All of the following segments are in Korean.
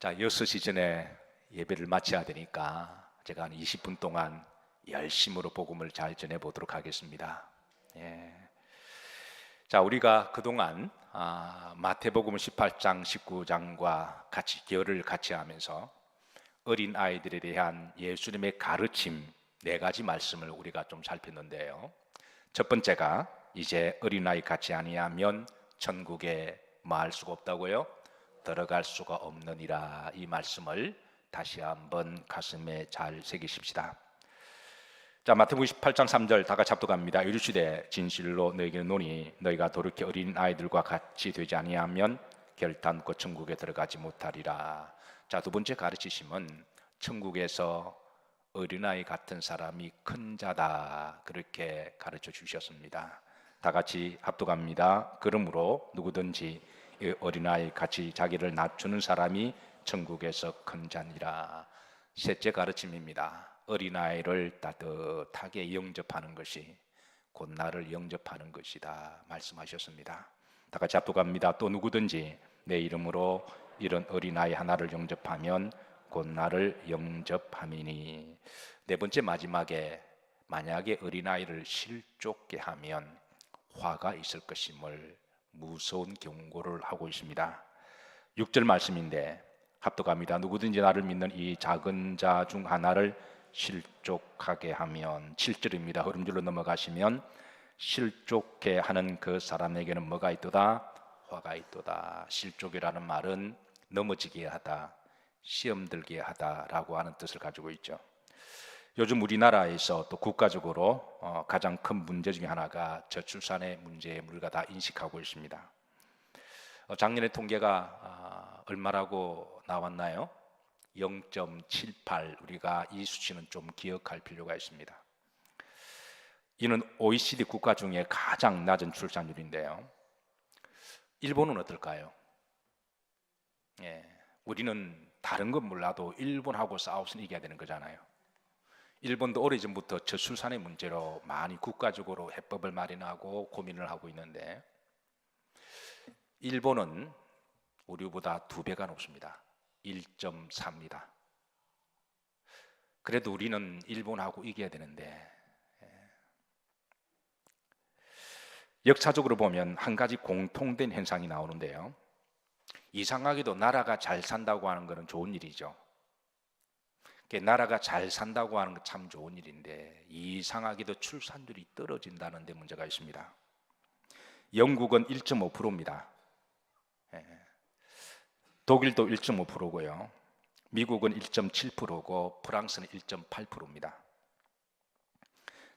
자, 6시 전에 예배를 마쳐야 되니까 제가 한 20분 동안 열심으로 복음을 잘 전해보도록 하겠습니다. 예. 자, 우리가 그동안 마태복음 18장, 19장과 같이 결을 같이 하면서 어린 아이들에 대한 예수님의 가르침 4가지 말씀을 우리가 좀 살폈는데요. 첫 번째가 이제 어린아이 같이 아니하면 천국에 뭐할 수가 없다고요? 들어갈 수가 없느니라. 이 말씀을 다시 한번 가슴에 잘 새기십시다. 자, 마태복음 18장 3절 다 같이 합독합니다. 이르시되 진실로 너희에게 노니 너희가 도렇게 어린 아이들과 같이 되지 아니하면 결단코 천국에 들어가지 못하리라. 자, 두 번째 가르치심은 천국에서 어린아이 같은 사람이 큰 자다, 그렇게 가르쳐 주셨습니다. 다 같이 합독합니다. 그러므로 누구든지 어린아이 같이 자기를 낮추는 사람이 천국에서 큰 자니라. 셋째 가르침입니다. 어린아이를 따뜻하게 영접하는 것이 곧 나를 영접하는 것이다 말씀하셨습니다. 다 같이 합독합니다. 또 누구든지 내 이름으로 이런 어린아이 하나를 영접하면 곧 나를 영접함이니. 네 번째 마지막에 만약에 어린아이를 실족게 하면 화가 있을 것임을 무서운 경고를 하고 있습니다. 6절 말씀인데 합독합니다. 누구든지 나를 믿는 이 작은 자 중 하나를 실족하게 하면. 7절입니다. 흐름줄로 넘어가시면 실족게 하는 그 사람에게는 뭐가 있도다? 화가 있도다. 실족이라는 말은 넘어지게 하다, 시험 들게 하다라고 하는 뜻을 가지고 있죠. 요즘 우리나라에서 또 국가적으로 가장 큰 문제 중에 하나가 저출산의 문제에 우리가 다 인식하고 있습니다. 작년에 통계가 얼마라고 나왔나요? 0.78. 우리가 이 수치는 좀 기억할 필요가 있습니다. 이는 OECD 국가 중에 가장 낮은 출산율인데요. 일본은 어떨까요? 예, 우리는 다른 건 몰라도 일본하고 싸워서 이겨야 되는 거잖아요. 일본도 오래전부터 저출산의 문제로 많이 국가적으로 해법을 마련하고 고민을 하고 있는데 일본은 우리보다 2배가 높습니다. 1.4입니다. 그래도 우리는 일본하고 이겨야 되는데 역사적으로 보면 한 가지 공통된 현상이 나오는데요. 이상하게도 나라가 잘 산다고 하는 것은 좋은 일이죠. 나라가 잘 산다고 하는 건 참 좋은 일인데 이상하게도 출산율이 떨어진다는 데 문제가 있습니다. 영국은 1.5%입니다. 독일도 1.5%고요. 미국은 1.7%고 프랑스는 1.8%입니다.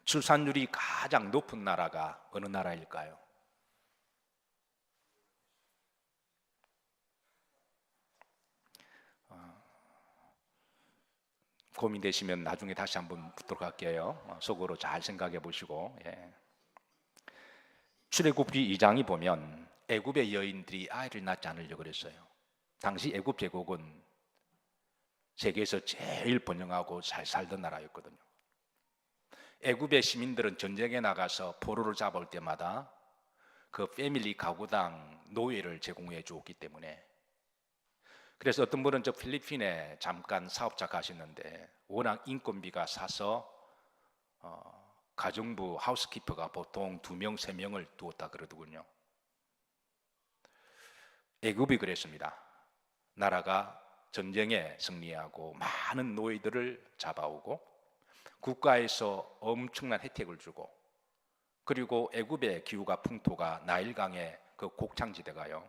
출산율이 가장 높은 나라가 어느 나라일까요? 고민되시면 나중에 다시 한번 묻도록 할게요. 속으로 잘 생각해 보시고. 출애굽기 2장이 보면 애굽의 여인들이 아이를 낳지 않으려고 그랬어요. 당시 애굽 제국은 세계에서 제일 번영하고 잘 살던 나라였거든요. 애굽의 시민들은 전쟁에 나가서 포로를 잡아올 때마다 그 패밀리 가구당 노예를 제공해 주었기 때문에, 그래서 어떤 분은 저 필리핀에 잠깐 사업자 가시는데 워낙 인건비가 싸서 가정부 하우스키퍼가 보통 2명, 3명을 두었다 그러더군요. 애굽이 그랬습니다. 나라가 전쟁에 승리하고 많은 노예들을 잡아오고 국가에서 엄청난 혜택을 주고, 그리고 애굽의 기후가 풍토가 나일강의 그 곡창지대가요,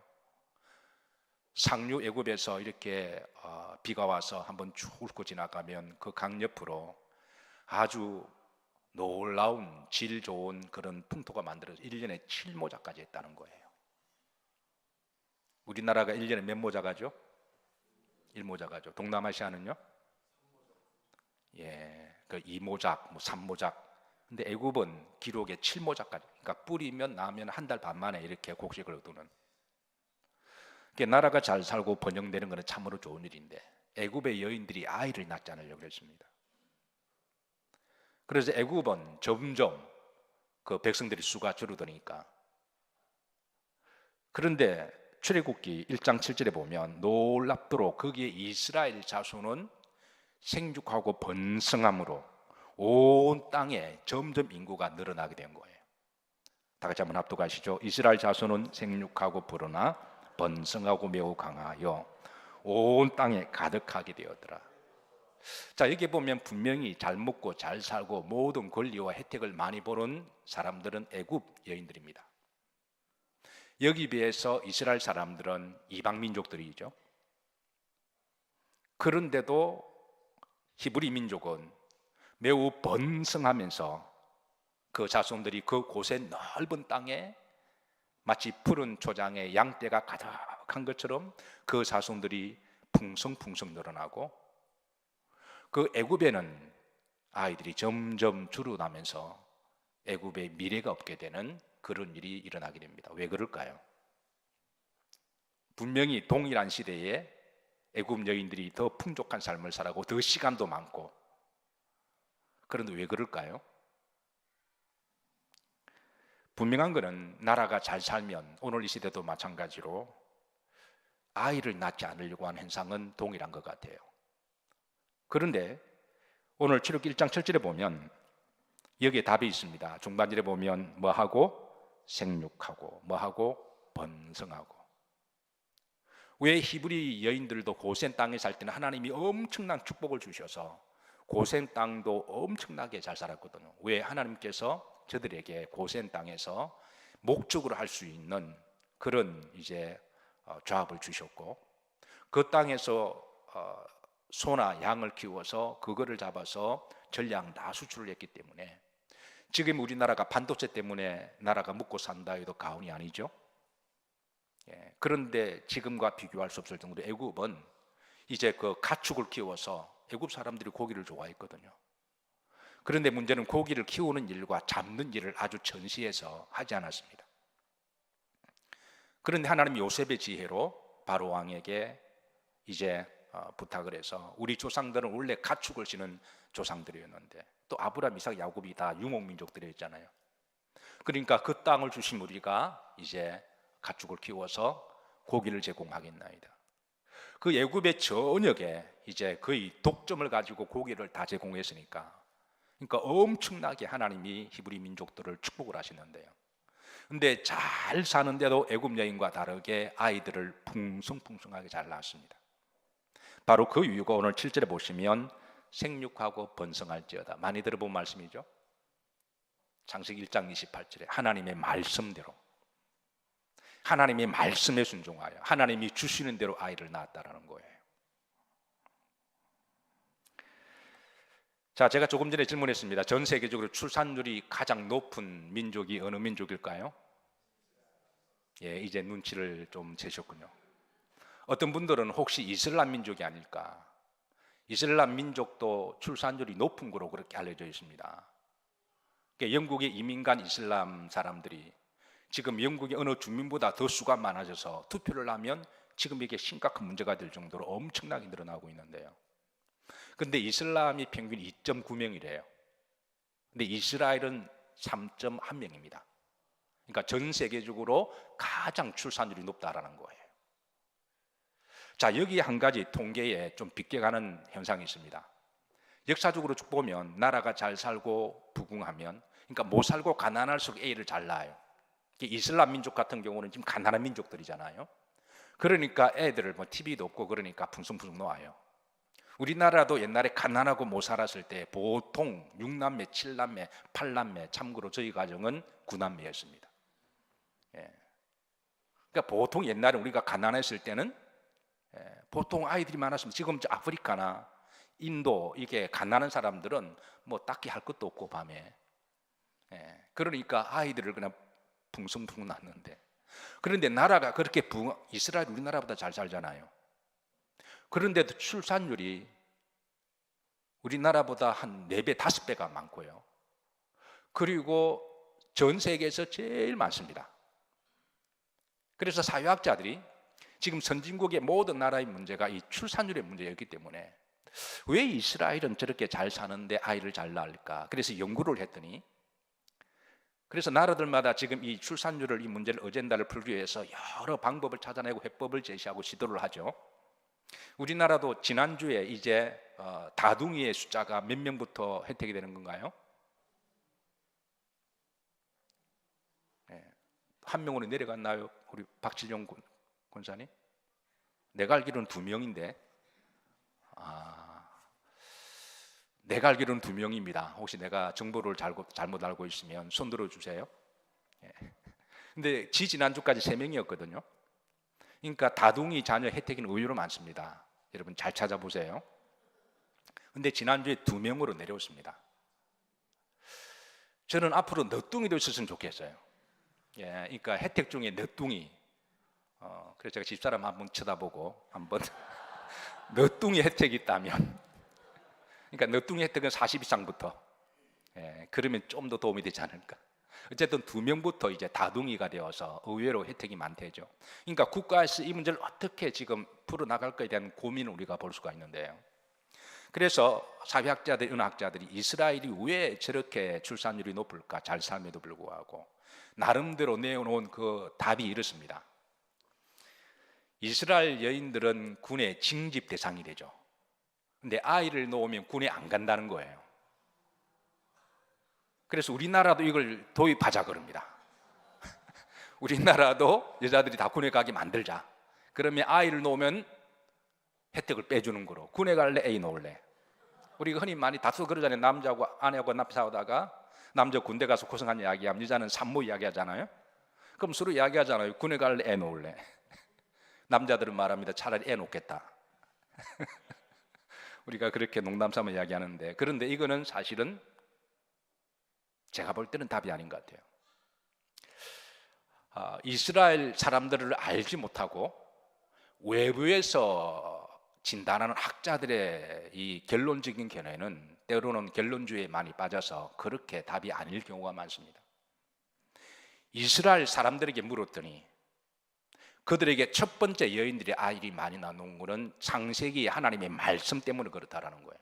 상류 애굽에서 이렇게 비가 와서 한번 쭉 훑고 지나가면 그 강 옆으로 아주 놀라운 질 좋은 그런 풍토가 만들어서 1년에 7모자까지 했다는 거예요. 우리나라가 1년에 몇 모자 가죠? 1모자 가죠. 동남아시아는요? 그 2모작, 3모작. 근데 애굽은 기록에 7모작까지. 그러니까 뿌리면 나면 한 달 반 만에 이렇게 곡식을 얻는. 나라가 잘 살고 번영되는 것은 참으로 좋은 일인데 애굽의 여인들이 아이를 낳지 않으려고 했습니다. 그래서 애굽은 점점 그 백성들이 수가 줄어드니까, 그런데 출애굽기 1장 7절에 보면 놀랍도록 거기에 이스라엘 자손은 생육하고 번성함으로 온 땅에 점점 인구가 늘어나게 된 거예요. 다 같이 한번 합독하시죠. 이스라엘 자손은 생육하고 불어나 번성하고 매우 강하여 온 땅에 가득하게 되었더라. 자, 여기 보면 분명히 잘 먹고 잘 살고 모든 권리와 혜택을 많이 보는 사람들은 애굽 여인들입니다. 여기 비해서 이스라엘 사람들은 이방 민족들이죠. 그런데도 히브리 민족은 매우 번성하면서 그 자손들이 그 곳의 넓은 땅에 마치 푸른 초장에 양떼가 가득한 것처럼 그 자손들이 풍성풍성 늘어나고, 그 애굽에는 아이들이 점점 줄어나면서 애굽의 미래가 없게 되는 그런 일이 일어나게 됩니다. 왜 그럴까요? 분명히 동일한 시대에 애굽 여인들이 더 풍족한 삶을 살고 더 시간도 많고, 그런데 왜 그럴까요? 분명한 것은 나라가 잘 살면 오늘 이 시대도 마찬가지로 아이를 낳지 않으려고 하는 현상은 동일한 것 같아요. 그런데 오늘 출애굽기 1장 7절에 보면 여기에 답이 있습니다. 중반절에 보면 뭐하고? 생육하고 뭐하고? 번성하고. 왜 히브리 여인들도 고센 땅에 살 때는 하나님이 엄청난 축복을 주셔서 고센 땅도 엄청나게 잘 살았거든요. 왜? 하나님께서 저들에게 고센 땅에서 목적으로 할 수 있는 그런 이제 조합을 주셨고, 그 땅에서 소나 양을 키워서 그거를 잡아서 전량 다 수출을 했기 때문에 지금 우리나라가 반도체 때문에 나라가 먹고 산다 해도 과언이 아니죠. 그런데 지금과 비교할 수 없을 정도로 애굽은 이제 그 가축을 키워서 애굽 사람들이 고기를 좋아했거든요. 그런데 문제는 고기를 키우는 일과 잡는 일을 아주 전시해서 하지 않았습니다. 그런데 하나님 요셉의 지혜로 바로 왕에게 이제 부탁을 해서, 우리 조상들은 원래 가축을 지는 조상들이었는데 또 아브라함, 이삭, 야곱이 다 유목민족들이었잖아요. 그러니까 그 땅을 주신 우리가 이제 가축을 키워서 고기를 제공하겠나이다. 그 애굽의 전역에 이제 거의 독점을 가지고 고기를 다 제공했으니까, 그러니까 엄청나게 하나님이 히브리 민족들을 축복을 하시는데요. 근데 잘 사는데도 애굽 여인과 다르게 아이들을 풍성풍성하게 잘 낳았습니다. 바로 그 이유가 오늘 7절에 보시면 생육하고 번성할지어다. 많이 들어본 말씀이죠. 창세기 1장 28절에 하나님의 말씀대로, 하나님의 말씀에 순종하여 하나님이 주시는 대로 아이를 낳았다라는 거예요. 자, 제가 조금 전에 질문했습니다. 전 세계적으로 출산율이 가장 높은 민족이 어느 민족일까요? 이제 눈치를 좀 채셨군요. 어떤 분들은 혹시 이슬람 민족이 아닐까? 이슬람 민족도 출산율이 높은 거로 그렇게 알려져 있습니다. 그러니까 영국에 이민 간 이슬람 사람들이 지금 영국의 어느 주민보다 더 수가 많아져서 투표를 하면 지금 이게 심각한 문제가 될 정도로 엄청나게 늘어나고 있는데요. 근데 이슬람이 평균 2.9명이래요. 근데 이스라엘은 3.1명입니다. 그러니까 전 세계적으로 가장 출산율이 높다라는 거예요. 자, 여기 한 가지 통계에 좀 비껴가는 현상이 있습니다. 역사적으로 쭉 보면 나라가 잘 살고 부흥하면, 그러니까 못 살고 가난할수록 애를 잘 낳아요. 이슬람 민족 같은 경우는 지금 가난한 민족들이잖아요. 그러니까 애들을 TV도 없고 그러니까 풍성풍성 놓아요. 우리나라도 옛날에 가난하고 못 살았을 때 보통 6남매, 7남매, 8남매, 참고로 저희 가정은 9남매였습니다. 그러니까 보통 옛날에 우리가 가난했을 때는 보통 아이들이 많았습니다. 지금 아프리카나 인도 이게 가난한 사람들은 뭐 딱히 할 것도 없고 밤에 그러니까 아이들을 그냥 풍성풍성 낳는데, 그런데 나라가 그렇게 이스라엘 우리나라보다 잘 살잖아요. 그런데도 출산율이 우리나라보다 한 4배, 5배가 많고요. 그리고 전 세계에서 제일 많습니다. 그래서 사회학자들이 지금 선진국의 모든 나라의 문제가 이 출산율의 문제였기 때문에 왜 이스라엘은 저렇게 잘 사는데 아이를 잘 낳을까? 그래서 연구를 했더니 그래서 나라들마다 지금 이 출산율을, 이 문제를, 어젠다를 풀기 위해서 여러 방법을 찾아내고 해법을 제시하고 시도를 하죠. 우리나라도 지난주에 이제 다둥이의 숫자가 몇 명부터 혜택이 되는 건가요? 네. 한 명으로 내려갔나요? 우리 박진영 권사님? 내가 알기로는 2명인데, 내가 알기로는 2명입니다. 혹시 내가 정보를 잘못 알고 있으면 손 들어주세요. 예. 근데 지난주까지 3명이었거든요. 그러니까 다둥이 자녀 혜택은 의외로 많습니다. 여러분 잘 찾아보세요. 근데 지난주에 2명으로 내려왔습니다. 저는 앞으로 너뚱이도 있었으면 좋겠어요. 예, 그러니까 혜택 중에 너뚱이. 그래서 제가 집사람 한번 쳐다보고 한번 너뚱이 혜택이 있다면, 그러니까 너뚱이 혜택은 40 이상부터, 예, 그러면 좀 더 도움이 되지 않을까. 어쨌든 2명부터 이제 다둥이가 되어서 의외로 혜택이 많대죠. 그러니까 국가에서 이 문제를 어떻게 지금 풀어나갈까에 대한 고민을 우리가 볼 수가 있는데요. 그래서 사회학자들, 은학자들이 이스라엘이 왜 저렇게 출산율이 높을까, 잘 삶에도 불구하고 나름대로 내어놓은 그 답이 이렇습니다. 이스라엘 여인들은 군의 징집 대상이 되죠. 근데 아이를 놓으면 군에 안 간다는 거예요. 그래서 우리나라도 이걸 도입하자 그럽니다. 우리나라도 여자들이 다 군에 가게 만들자. 그러면 아이를 놓으면 혜택을 빼주는 거로. 군에 갈래? 애 놓을래? 우리가 흔히 많이 다투 그러잖아요. 남자하고 아내하고 싸우다가 남자 군대 가서 고생한 이야기하면 여자는 산모 이야기 하잖아요. 그럼 서로 이야기하잖아요. 군에 갈래? 애 놓을래? 남자들은 말합니다. 차라리 애 놓겠다. 우리가 그렇게 농담 삼아 이야기하는데, 그런데 이거는 사실은 제가 볼 때는 답이 아닌 것 같아요. 이스라엘 사람들을 알지 못하고 외부에서 진단하는 학자들의 이 결론적인 견해는 때로는 결론주의에 많이 빠져서 그렇게 답이 아닐 경우가 많습니다. 이스라엘 사람들에게 물었더니 그들에게 첫 번째 여인들의 아이를 많이 낳는 것은 창세기 하나님의 말씀 때문에 그렇다라는 거예요.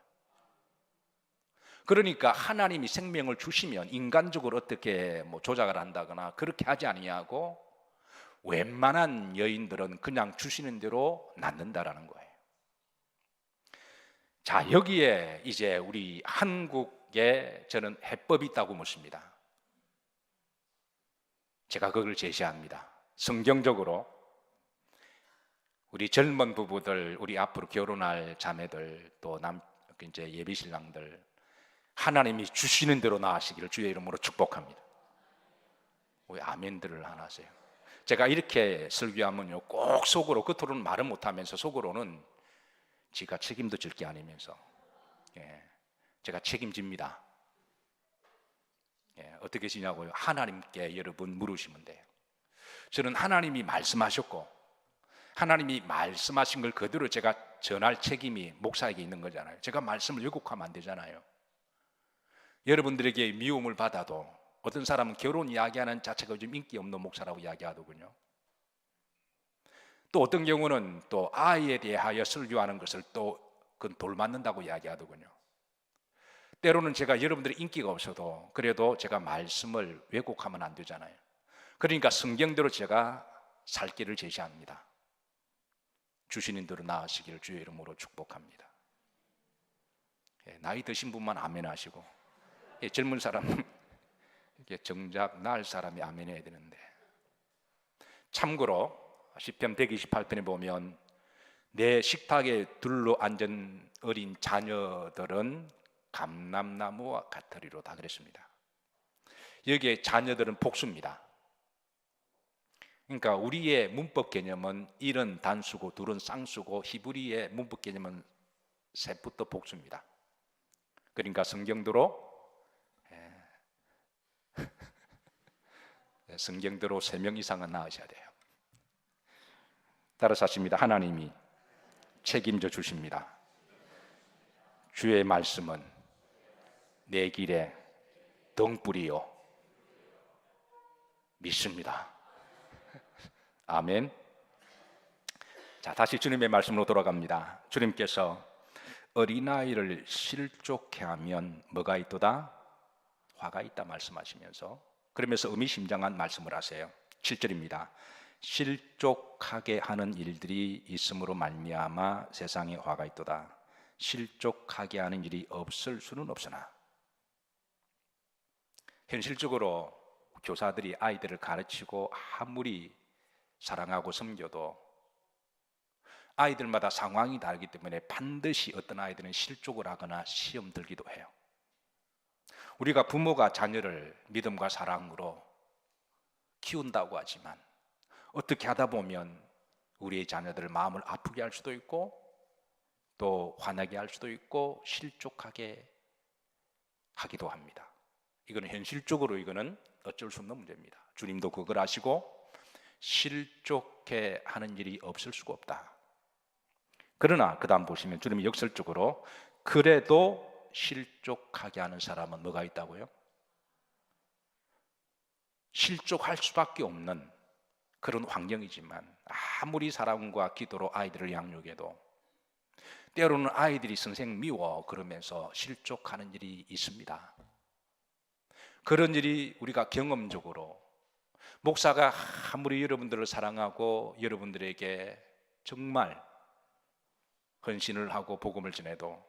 그러니까 하나님이 생명을 주시면 인간적으로 어떻게 조작을 한다거나 그렇게 하지 아니하고 웬만한 여인들은 그냥 주시는 대로 낳는다라는 거예요. 자, 여기에 이제 우리 한국에 저는 해법이 있다고 묻습니다. 제가 그걸 제시합니다. 성경적으로 우리 젊은 부부들, 우리 앞으로 결혼할 자매들, 또 이제 예비신랑들, 하나님이 주시는 대로 나으시기를 주의 이름으로 축복합니다. 왜 아멘들을 안 하세요? 제가 이렇게 설교하면요, 꼭 속으로, 겉으로는 말은 못하면서 속으로는 지가 책임도 질 게 아니면서, 예, 제가 책임집니다. 예, 어떻게 지냐고요? 하나님께 여러분 물으시면 돼요. 저는 하나님이 말씀하셨고 하나님이 말씀하신 걸 그대로 제가 전할 책임이 목사에게 있는 거잖아요. 제가 말씀을 왜곡하면 안 되잖아요. 여러분들에게 미움을 받아도 어떤 사람은 결혼 이야기하는 자체가 요즘 인기 없는 목사라고 이야기하더군요. 또 어떤 경우는 또 아이에 대하여 설교하는 것을 또 그건 돌맞는다고 이야기하더군요. 때로는 제가 여러분들의 인기가 없어도 그래도 제가 말씀을 왜곡하면 안 되잖아요. 그러니까 성경대로 제가 살 길을 제시합니다. 주시는 대로 나으시기를 주의 이름으로 축복합니다. 예, 나이 드신 분만 아멘 하시고, 예, 젊은 사람은 이게 정작 나을 사람이 아멘 해야 되는데. 참고로 시편 128편에 보면 내 식탁에 둘러 앉은 어린 자녀들은 감람나무와 같으리로다 그랬습니다. 여기에 자녀들은 복수입니다. 그러니까 우리의 문법 개념은 1은 단수고 2은 쌍수고 히브리의 문법 개념은 셋부터 복수입니다. 그러니까 성경대로 성경대로 3명 이상은 낳으셔야 돼요. 따라서 하십니다. 하나님이 책임져 주십니다. 주의 말씀은 내 길에 등불이요 믿습니다. 아멘. 자, 다시 주님의 말씀으로 돌아갑니다. 주님께서 어린아이를 실족해 하면 뭐가 있도다? 화가 있다 말씀하시면서 그러면서 의미심장한 말씀을 하세요. 7절입니다. 실족하게 하는 일들이 있음으로 말미암아 세상에 화가 있도다. 실족하게 하는 일이 없을 수는 없으나, 현실적으로 교사들이 아이들을 가르치고 아무리 사랑하고 섬겨도 아이들마다 상황이 다르기 때문에 반드시 어떤 아이들은 실족을 하거나 시험 들기도 해요. 우리가 부모가 자녀를 믿음과 사랑으로 키운다고 하지만 어떻게 하다 보면 우리의 자녀들을 마음을 아프게 할 수도 있고 또 화나게 할 수도 있고 실족하게 하기도 합니다. 이거는 현실적으로 이거는 어쩔 수 없는 문제입니다. 주님도 그걸 아시고 실족해 하는 일이 없을 수가 없다. 그러나 그 다음 보시면 주님이 역설적으로 그래도 실족하게 하는 사람은 뭐가 있다고요? 실족할 수밖에 없는 그런 환경이지만 아무리 사랑과 기도로 아이들을 양육해도 때로는 아이들이 선생 미워 그러면서 실족하는 일이 있습니다. 그런 일이 우리가 경험적으로, 목사가 아무리 여러분들을 사랑하고 여러분들에게 정말 헌신을 하고 복음을 전해도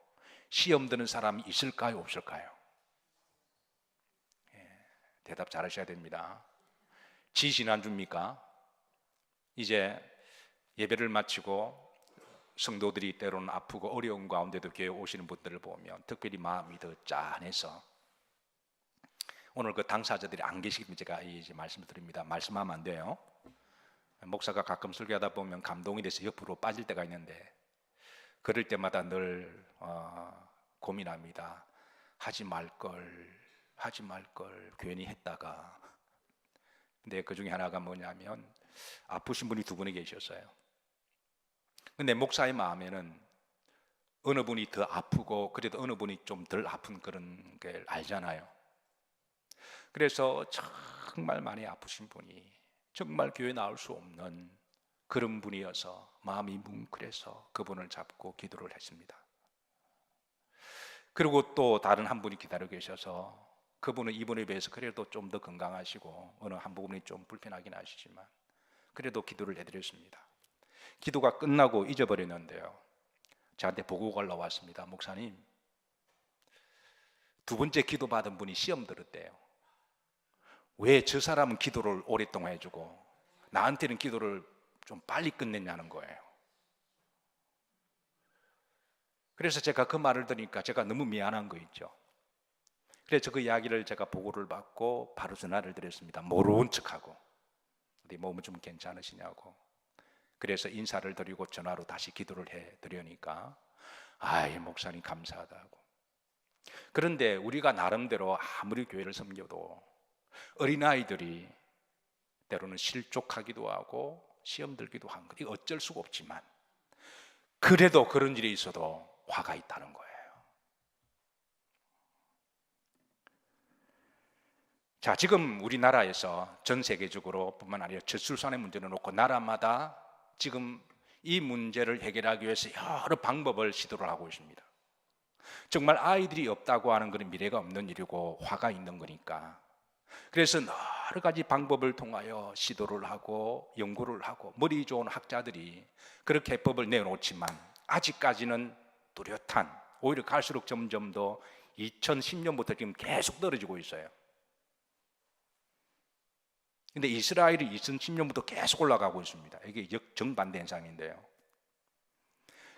시험 드는 사람이 있을까요, 없을까요? 대답 잘하셔야 됩니다. 지지난주입니까? 이제 예배를 마치고 성도들이 때로는 아프고 어려운 가운데도 교회에 오시는 분들을 보면 특별히 마음이 더 짠해서, 오늘 그 당사자들이 안 계시면 제가 이제 말씀을 드립니다. 말씀하면 안 돼요. 목사가 가끔 설교하다 보면 감동이 돼서 옆으로 빠질 때가 있는데 그럴 때마다 늘 고민합니다. 하지 말걸 괜히 했다가. 근데 그 중에 하나가 뭐냐면 아프신 분이 두 분이 계셨어요. 근데 목사의 마음에는 어느 분이 더 아프고 그래도 어느 분이 좀 덜 아픈 그런 걸 알잖아요. 그래서 정말 많이 아프신 분이 정말 교회 나올 수 없는 그런 분이어서 마음이 뭉클해서 그분을 잡고 기도를 했습니다. 그리고 또 다른 한 분이 기다리고 계셔서 그분은 이분에 비해서 그래도 좀 더 건강하시고 어느 한 부분이 좀 불편하긴 하시지만 그래도 기도를 해드렸습니다. 기도가 끝나고 잊어버렸는데요, 저한테 보고가 올라왔습니다. 목사님, 두 번째 기도 받은 분이 시험 들었대요. 왜 저 사람은 기도를 오랫동안 해주고 나한테는 기도를 좀 빨리 끝냈냐는 거예요. 그래서 제가 그 말을 들으니까 제가 너무 미안한 거 있죠. 그래서 그 이야기를 제가 보고를 받고 바로 전화를 드렸습니다. 모르는 척하고 어디 몸은 좀 괜찮으시냐고. 그래서 인사를 드리고 전화로 다시 기도를 해드리니까 아이 목사님 감사하다고. 그런데 우리가 나름대로 아무리 교회를 섬겨도 어린아이들이 때로는 실족하기도 하고 시험 들기도 한 거, 이거 어쩔 수가 없지만 그래도 그런 일이 있어도 화가 있다는 거예요. 자, 지금 우리나라에서 전 세계적으로 뿐만 아니라 저출산의 문제를 놓고 나라마다 지금 이 문제를 해결하기 위해서 여러 방법을 시도를 하고 있습니다. 정말 아이들이 없다고 하는 것은 미래가 없는 일이고 화가 있는 거니까, 그래서 여러 가지 방법을 통하여 시도를 하고 연구를 하고 머리 좋은 학자들이 그렇게 해법을 내놓지만 아직까지는 뚜렷한, 오히려 갈수록 점점 더 2010년부터 지금 계속 떨어지고 있어요. 근데 이스라엘이 2010년부터 계속 올라가고 있습니다. 이게 정반대 현상인데요.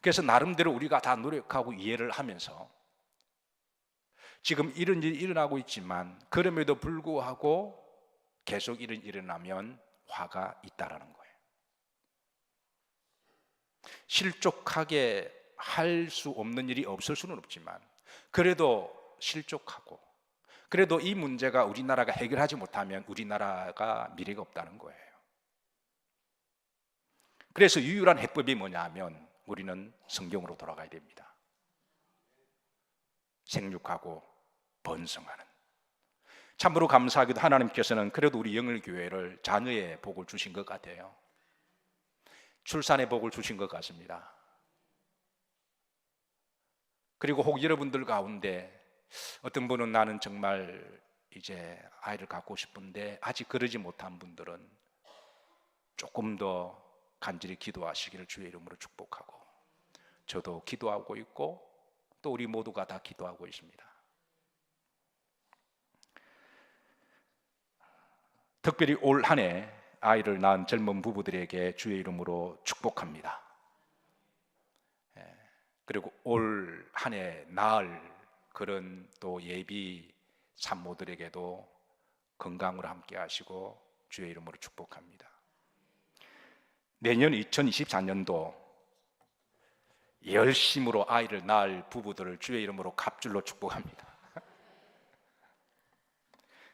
그래서 나름대로 우리가 다 노력하고 이해를 하면서 지금 이런 일이 일어나고 있지만 그럼에도 불구하고 계속 이런 일이 일어나면 화가 있다라는 거예요. 실족하게 할 수 없는 일이 없을 수는 없지만 그래도 실족하고 그래도 이 문제가 우리나라가 해결하지 못하면 우리나라가 미래가 없다는 거예요. 그래서 유일한 해법이 뭐냐 하면 우리는 성경으로 돌아가야 됩니다. 생육하고 번성하는. 참으로 감사하게도 하나님께서는 그래도 우리 영일교회를 자녀의 복을 주신 것 같아요. 출산의 복을 주신 것 같습니다. 그리고 혹 여러분들 가운데 어떤 분은 나는 정말 이제 아이를 갖고 싶은데 아직 그러지 못한 분들은 조금 더 간절히 기도하시기를 주의 이름으로 축복하고, 저도 기도하고 있고 또 우리 모두가 다 기도하고 있습니다. 특별히 올 한 해 아이를 낳은 젊은 부부들에게 주의 이름으로 축복합니다. 그리고 올 한 해 낳을 그런 또 예비 산모들에게도 건강으로 함께 하시고 주의 이름으로 축복합니다. 내년 2024년도 열심으로 아이를 낳을 부부들을 주의 이름으로 갑줄로 축복합니다.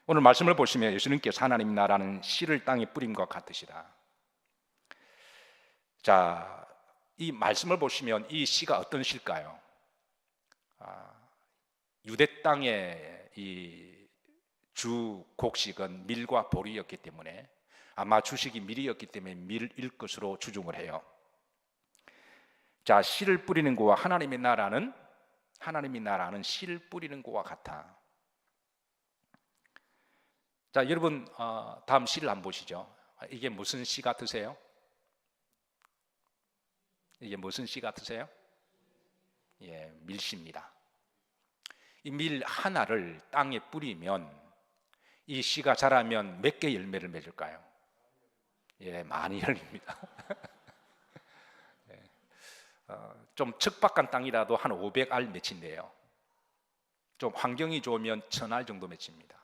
오늘 말씀을 보시면 예수님께서 하나님 나라는 씨를 땅에 뿌린 것 같으시다. 자, 이 말씀을 보시면 이 씨가 어떤 씨일까요? 유대 땅의 이 주 곡식은 밀과 보리였기 때문에 아마 주식이 밀이었기 때문에 밀일 것으로 추정을 해요. 자, 씨를 뿌리는 것과 하나님의 나라는 씨를 뿌리는 것과 같아. 자, 여러분 다음 씨를 한번 보시죠. 이게 무슨 씨 같으세요? 이게 무슨 씨 같으세요? 예, 밀씨입니다. 이 밀 하나를 땅에 뿌리면 이 씨가 자라면 몇 개 열매를 맺을까요? 예, 많이 열립니다. 좀 척박한 땅이라도 한 500알 맺힌대요. 좀 환경이 좋으면 1000알 정도 맺힙니다.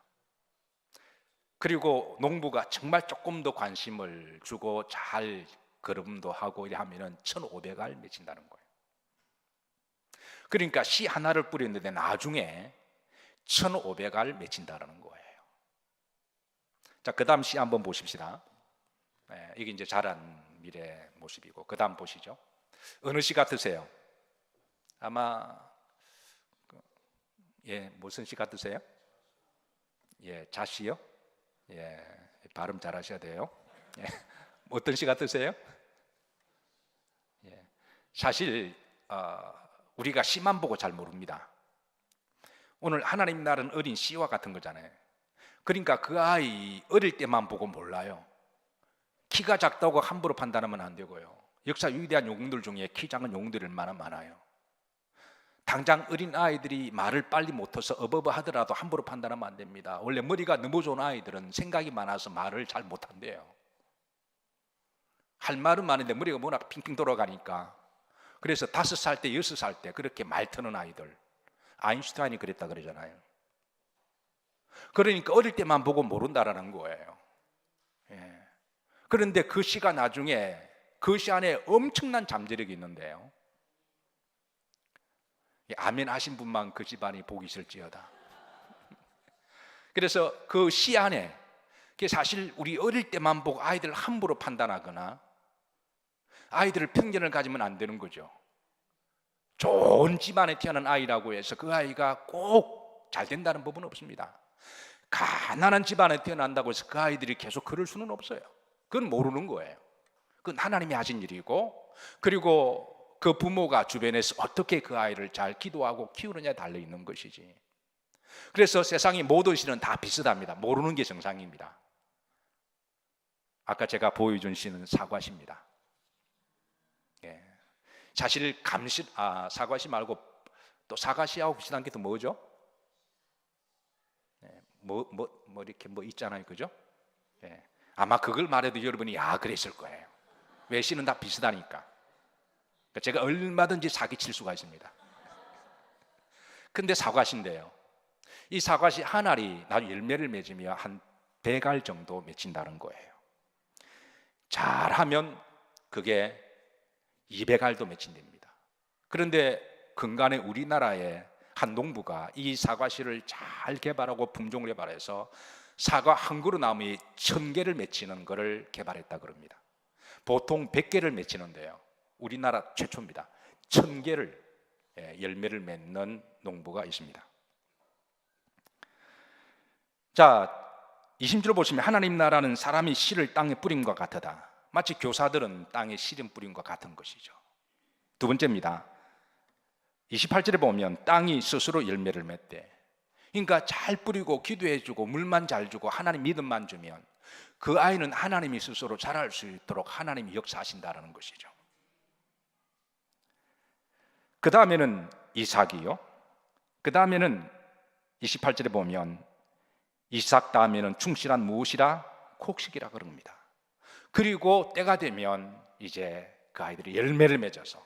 그리고 농부가 정말 조금 더 관심을 주고 잘 거름도 하고 이래 하면은 1500알 맺힌다는 거예요. 그러니까 씨 하나를 뿌렸는데 나중에 1500알 맺힌다는 거예요. 자, 그 다음 씨 한번 보십시다. 이게 이제 자란 밀의 모습이고, 그 다음 보시죠. 어느 씨 같으세요? 아마 예, 무슨 씨 같으세요? 예, 자씨요? 예, 발음 잘 하셔야 돼요. 예, 어떤 씨 같으세요? 예, 사실 우리가 씨만 보고 잘 모릅니다. 오늘 하나님 나라는 어린 씨와 같은 거잖아요. 그러니까 그 아이 어릴 때만 보고 몰라요. 키가 작다고 함부로 판단하면 안 되고요. 역사 위대한 영웅들 중에 키 작은 영웅들이 얼마나 많아요. 당장 어린 아이들이 말을 빨리 못해서 어버버 하더라도 함부로 판단하면 안 됩니다. 원래 머리가 너무 좋은 아이들은 생각이 많아서 말을 잘 못한대요. 할 말은 많은데 머리가 워낙 핑핑 돌아가니까. 그래서 5살 때 6살 때 그렇게 말 트는 아이들, 아인슈타인이 그랬다 그러잖아요. 그러니까 어릴 때만 보고 모른다라는 거예요. 예. 그런데 그 씨가 나중에 그 씨 안에 엄청난 잠재력이 있는데요. 아멘 하신 분만 그 집안이 복이 있을지어다. 그래서 그 씨 안에, 사실 우리 어릴 때만 보고 아이들을 함부로 판단하거나 아이들을 편견을 가지면 안 되는 거죠. 좋은 집안에 태어난 아이라고 해서 그 아이가 꼭 잘 된다는 법은 없습니다. 가난한 집안에 태어난다고 해서 그 아이들이 계속 그럴 수는 없어요. 그건 모르는 거예요. 그건 하나님이 하신 일이고, 그리고 그 부모가 주변에서 어떻게 그 아이를 잘 기도하고 키우느냐에 달려 있는 것이지. 그래서 세상의 모든 씨는 다 비슷합니다. 모르는 게 정상입니다. 아까 제가 보여준 씨는 사과씨입니다. 예. 사실 사과씨 말고 또 사과씨하고 비슷한 게 또 뭐죠? 이렇게 있잖아요, 그죠? 예. 아마 그걸 말해도 여러분이 그랬을 거예요. 왜 씨는 다 비슷하니까. 그러니까 제가 얼마든지 사기칠 수가 있습니다. 근데 사과씨인데요, 이 사과씨 한 알이 나중에 열매를 맺으며 한 100알 정도 맺힌다는 거예요. 잘하면 그게 200알도 맺힌답니다. 그런데 근간에 우리나라에 한 농부가 이 사과씨를 잘 개발하고 품종을 개발해서 사과 한 그루 나무에 1000개를 맺히는 것을 개발했다 그럽니다. 보통 100개를 맺히는데요, 우리나라 최초입니다. 1000개를 열매를 맺는 농부가 있습니다. 자, 20절 보시면 하나님 나라는 사람이 씨를 땅에 뿌림과 같으다. 마치 교사들은 땅에 씨름 뿌림과 같은 것이죠. 두 번째입니다. 28절에 보면 땅이 스스로 열매를 맺되 그러니까 잘 뿌리고 기도해주고 물만 잘 주고 하나님 믿음만 주면 그 아이는 하나님이 스스로 자랄 수 있도록 하나님이 역사하신다는 것이죠. 그 다음에는 이삭이요. 그 다음에는 28절에 보면 이삭 다음에는 충실한 무엇이라? 곡식이라 그럽니다. 그리고 때가 되면 이제 그 아이들이 열매를 맺어서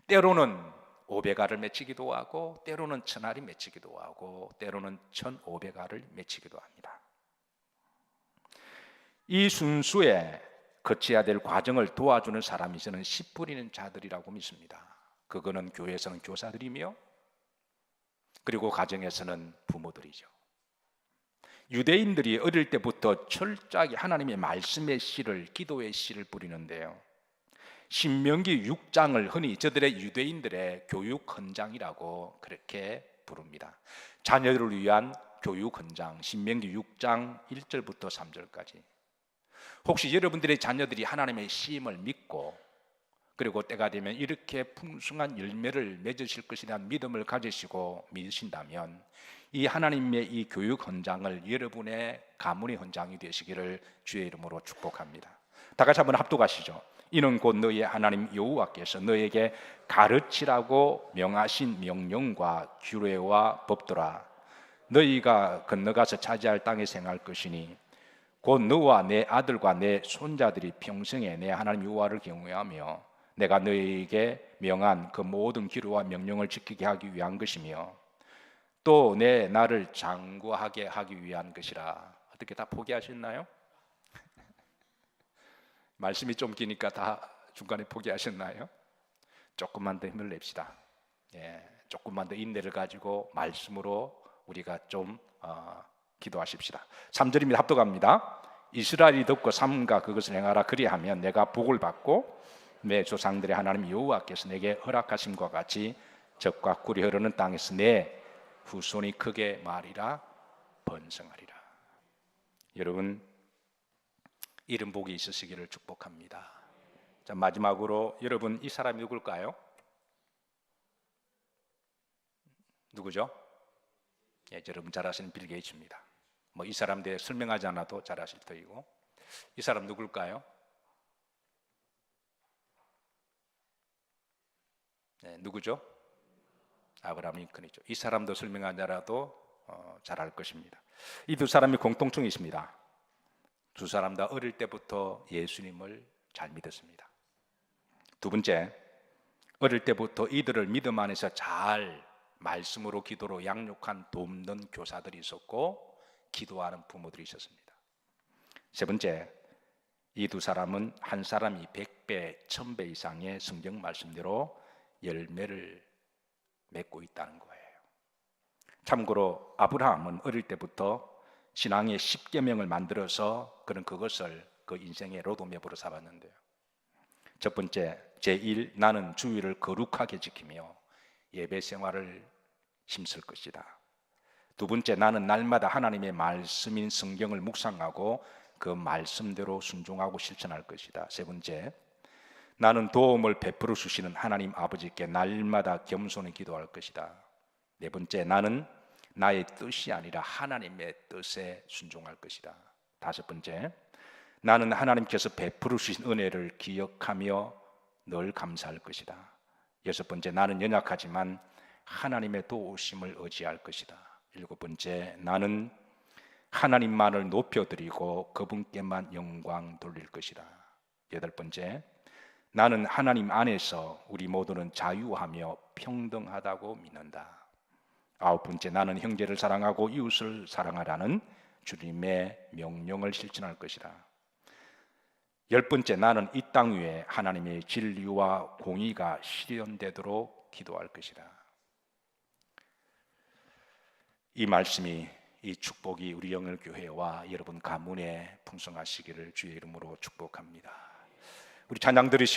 때로는 500알을 맺히기도 하고 때로는 1000알이 맺히기도 하고 때로는 1500알을 맺히기도 합니다. 이 순수에 거쳐야 될 과정을 도와주는 사람이 저는 씨 뿌리는 자들이라고 믿습니다. 그거는 교회에서는 교사들이며 그리고 가정에서는 부모들이죠. 유대인들이 어릴 때부터 철저하게 하나님의 말씀의 씨를, 기도의 씨를 뿌리는데요, 신명기 6장을 흔히 저들의 유대인들의 교육 헌장이라고 그렇게 부릅니다. 자녀들을 위한 교육 헌장, 신명기 6장 1절부터 3절까지. 혹시 여러분들의 자녀들이 하나님의 시임을 믿고 그리고 때가 되면 이렇게 풍성한 열매를 맺으실 것에 대한 믿음을 가지시고 믿으신다면 이 하나님의 이 교육 헌장을 여러분의 가문의 헌장이 되시기를 주의 이름으로 축복합니다. 다 같이 한번 합독하시죠. 이는 곧 너희의 하나님 여호와께서 너희에게 가르치라고 명하신 명령과 규례와 법도라. 너희가 건너가서 차지할 땅에 생할 것이니 곧 너와 내 아들과 내 손자들이 평생에 내 하나님 여호와를 경외하며 내가 너희에게 명한 그 모든 기류와 명령을 지키게 하기 위한 것이며 또 내 나를 장구하게 하기 위한 것이라. 어떻게 다 포기하셨나요? 말씀이 좀 기니까 다 중간에 포기하셨나요? 조금만 더 힘을 냅시다. 조금만 더 인내를 가지고 말씀으로 우리가 좀 기도하십시다. 3절입니다. 합독합니다. 이스라엘이 듣고 삼가 그것을 행하라. 그리하면 내가 복을 받고 내 조상들의 하나님 여호와께서 내게 허락하심과 같이 젖과 꿀이 흐르는 땅에서 내 후손이 크게 말이라 번성하리라. 여러분, 이런 복이 있으시기를 축복합니다. 자, 마지막으로 여러분, 이 사람이 누굴까요? 누구죠? 여러분 잘 아시는 빌 게이츠입니다. 이 사람 대해 설명하지 않아도 잘 아실 터이고. 이 사람 누굴까요? 누구죠? 아브라함 링컨이죠. 이 사람도 설명하지 않아도 잘 알 것입니다. 이 두 사람이 공통점이 있습니다. 두 사람 다 어릴 때부터 예수님을 잘 믿었습니다. 두 번째, 어릴 때부터 이들을 믿음 안에서 잘 말씀으로 기도로 양육한 돕는 교사들이 있었고 기도하는 부모들이 있었습니다. 세 번째, 이 두 사람은 한 사람이 100배, 1000배 이상의 성경 말씀대로 열매를 맺고 있다는 거예요. 참고로 아브라함은 어릴 때부터 신앙의 10계명을 만들어서 그는 그것을 그 인생의 로드맵으로 삼았는데요. 첫 번째, 제1, 나는 주일을 거룩하게 지키며 예배 생활을 힘쓸 것이다. 두 번째, 나는 날마다 하나님의 말씀인 성경을 묵상하고 그 말씀대로 순종하고 실천할 것이다. 세 번째, 나는 도움을 베풀어 주시는 하나님 아버지께 날마다 겸손히 기도할 것이다. 네 번째, 나는 나의 뜻이 아니라 하나님의 뜻에 순종할 것이다. 다섯 번째, 나는 하나님께서 베풀어 주신 은혜를 기억하며 늘 감사할 것이다. 여섯 번째, 나는 연약하지만 하나님의 도우심을 의지할 것이다. 일곱 번째, 나는 하나님만을 높여드리고 그분께만 영광 돌릴 것이다. 여덟 번째, 나는 하나님 안에서 우리 모두는 자유하며 평등하다고 믿는다. 아홉 번째, 나는 형제를 사랑하고 이웃을 사랑하라는 주님의 명령을 실천할 것이다. 열 번째, 나는 이 땅 위에 하나님의 진리와 공의가 실현되도록 기도할 것이다. 이 말씀이, 이 축복이 우리 영월교회와 여러분 가문에 풍성하시기를 주의 이름으로 축복합니다. 우리 찬양 들으시고